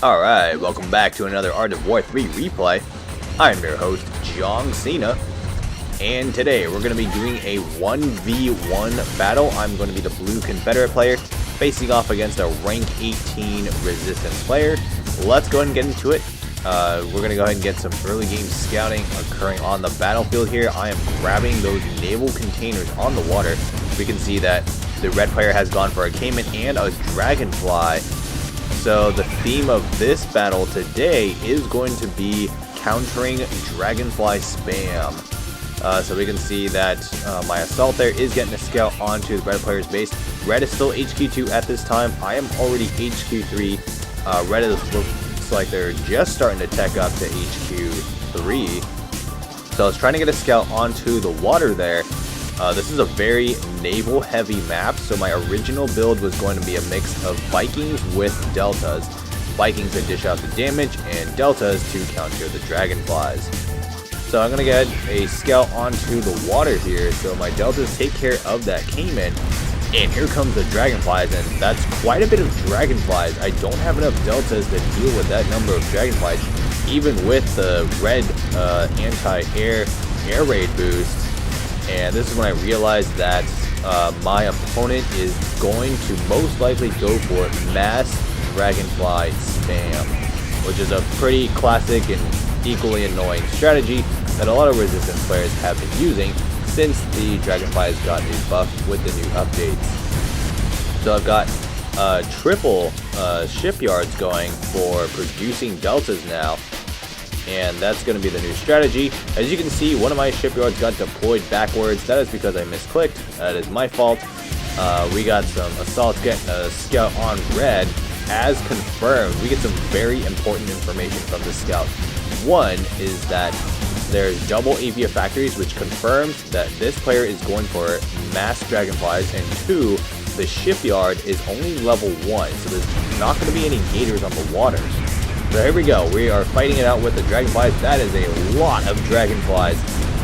Alright, welcome back to another Art of War 3 replay. I'm your host, JEONG SINAH, and today we're going to be doing a 1v1 battle. I'm going to be the blue Confederate player, facing off against a rank 18 resistance player. Let's go ahead and get into it. We're going to go ahead and get some early game scouting occurring on the battlefield here. I am grabbing those naval containers on the water. We can see that the red player has gone for a Cayman and a Dragonfly. So the theme of this battle today is going to be countering Dragonfly spam. So we can see that my assault there is getting a scout onto the red player's base. Red is still HQ2 at this time. I am already HQ3. Red looks like they're just starting to tech up to HQ3. So I was trying to get a scout onto the water there. This is a very naval heavy map, so my original build was going to be a mix of Vikings with Deltas. Vikings to dish out the damage and Deltas to counter the Dragonflies. So I'm going to get a scout onto the water here, so my Deltas take care of that Cayman. And here comes the Dragonflies, and that's quite a bit of Dragonflies. I don't have enough Deltas to deal with that number of Dragonflies, even with the red anti-air raid boost. And this is when I realized that my opponent is going to most likely go for mass Dragonfly spam, which is a pretty classic and equally annoying strategy that a lot of resistance players have been using since the Dragonfly has gotten new buff with the new updates. So I've got triple shipyards going for producing Deltas now. And that's going to be the new strategy. As you can see, one of my shipyards got deployed backwards. That is because I misclicked. That is my fault. We got some assaults getting a scout on red. As confirmed, we get some very important information from the scout. One is that there's double Avia factories, which confirms that this player is going for mass Dragonflies. And two, the shipyard is only level 1, so there's not going to be any gators on the water. So here we go, we are fighting it out with the Dragonflies. That is a lot of Dragonflies.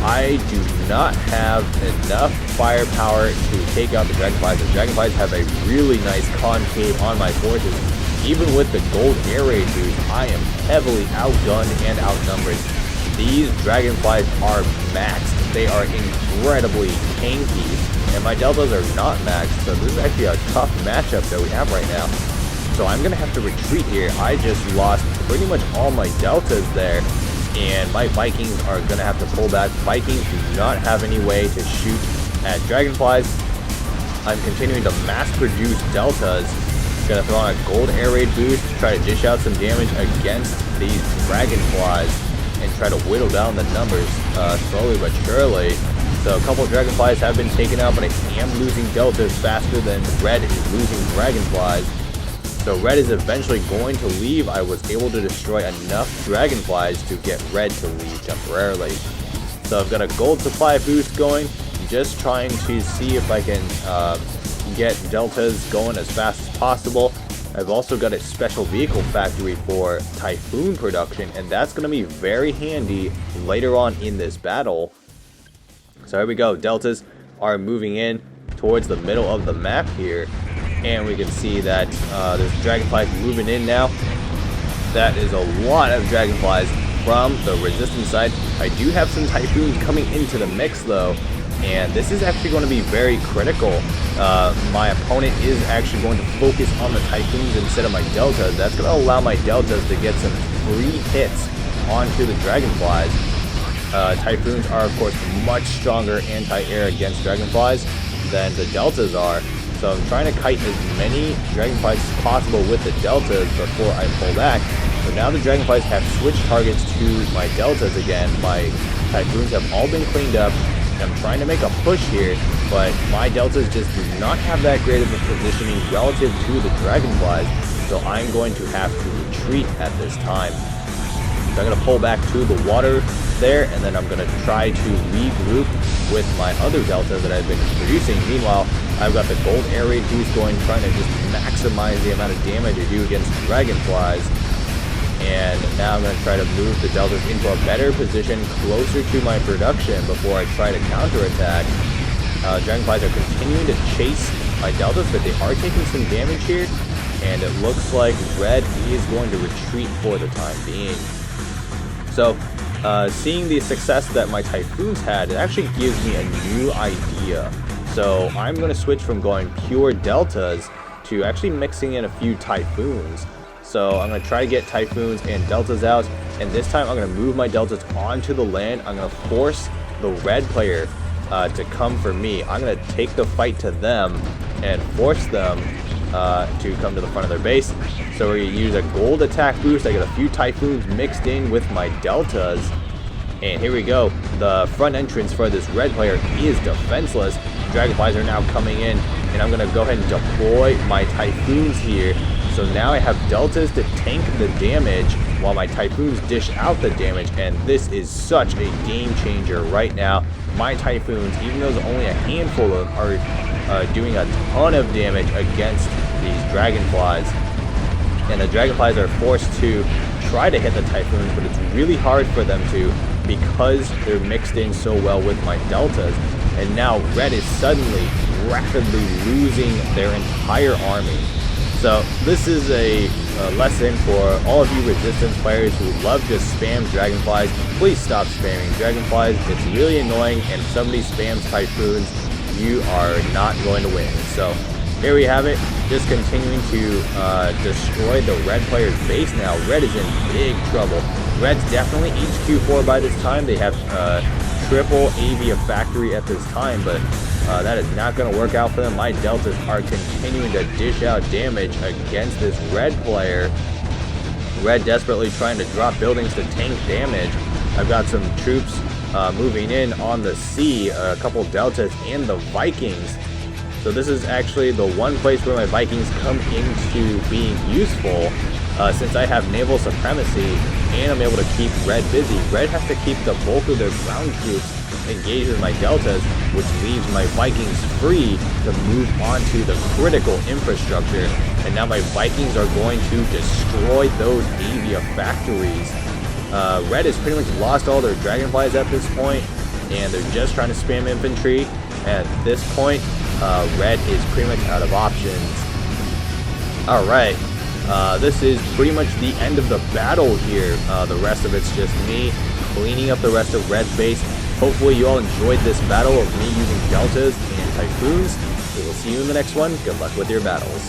I do not have enough firepower to take out the Dragonflies. The Dragonflies have a really nice concave on my forces. Even with the gold air raid boost, I am heavily outgunned and outnumbered. These Dragonflies are maxed. They are incredibly tanky, and my Deltas are not maxed, so this is actually a tough matchup that we have right now. So I'm going to have to retreat here. I just lost pretty much all my Deltas there, and my Vikings are going to have to pull back. Vikings do not have any way to shoot at Dragonflies. I'm continuing to mass produce Deltas. Going to throw on a gold air raid boost to try to dish out some damage against these Dragonflies and try to whittle down the numbers slowly but surely. So a couple of Dragonflies have been taken out, but I am losing Deltas faster than Red is losing Dragonflies. So Red is eventually going to leave. I was able to destroy enough Dragonflies to get Red to leave temporarily. So I've got a gold supply boost going, just trying to see if I can get Deltas going as fast as possible. I've also got a special vehicle factory for Typhoon production, and that's going to be very handy later on in this battle. So here we go, Deltas are moving in towards the middle of the map here. And we can see that there's Dragonflies moving in now. That is a lot of Dragonflies from the resistance side. I do have some Typhoons coming into the mix though, and this is actually going to be very critical. My opponent is actually going to focus on the Typhoons instead of my Deltas. That's going to allow my Deltas to get some free hits onto the Dragonflies. Typhoons are of course much stronger anti-air against Dragonflies than the Deltas are. So I'm trying to kite as many Dragonflies as possible with the Deltas before I pull back. But now the Dragonflies have switched targets to my Deltas again. My Typhoons have all been cleaned up. I'm trying to make a push here, but my Deltas just do not have that great of a positioning relative to the Dragonflies. So I'm going to have to retreat at this time. So I'm going to pull back to the water there, and then I'm going to try to regroup with my other Delta that I've been producing. Meanwhile, I've got the gold air raid boost going, trying to just maximize the amount of damage I do against Dragonflies. And now I'm going to try to move the Deltas into a better position closer to my production before I try to counterattack. Dragonflies are continuing to chase my Deltas, but they are taking some damage here. and it looks like red is going to retreat for the time being. So, seeing the success that my Typhoons had, it actually gives me a new idea. So, I'm going to switch from going pure Deltas to actually mixing in a few Typhoons. So, I'm going to try to get Typhoons and Deltas out, and this time I'm going to move my Deltas onto the land. I'm going to force the red player to come for me. I'm going to take the fight to them and force them to come to the front of their base. So we're going to use a gold attack boost. I get a few Typhoons mixed in with my Deltas. And here we go. The front entrance for this red player is defenseless. Dragonflies are now coming in, and I'm going to go ahead and deploy my Typhoons here. So now I have Deltas to tank the damage while my Typhoons dish out the damage, and this is such a game changer right now. My Typhoons, even though there's only a handful of them, are doing a ton of damage against these Dragonflies. And the Dragonflies are forced to try to hit the Typhoons, but it's really hard for them to because they're mixed in so well with my Deltas. And now red is suddenly rapidly losing their entire army. So this is a lesson for all of you resistance players who love to spam Dragonflies. Please stop spamming Dragonflies. It's really annoying, and if somebody spams Typhoons, you are not going to win. So here we have it, just continuing to destroy the red player's base now. Red is in big trouble. Red's definitely HQ4 by this time. They have triple Avia factory at this time, but that is not going to work out for them. My Deltas are continuing to dish out damage against this red player. Red desperately trying to drop buildings to tank damage. I've got some troops moving in on the sea, a couple Deltas and the Vikings. So this is actually the one place where my Vikings come into being useful, since I have naval supremacy and I'm able to keep red busy. Red has to keep the bulk of their ground troops engaged with my Deltas, which leaves my Vikings free to move on to the critical infrastructure. And now my Vikings are going to destroy those Avia factories. Red has pretty much lost all their Dragonflies at this point, and they're just trying to spam infantry. At this point, red is pretty much out of options. Alright, this is pretty much the end of the battle here. The rest of it's just me cleaning up the rest of red's base. Hopefully you all enjoyed this battle of me using Deltas and Typhoons. We will see you in the next one. Good luck with your battles.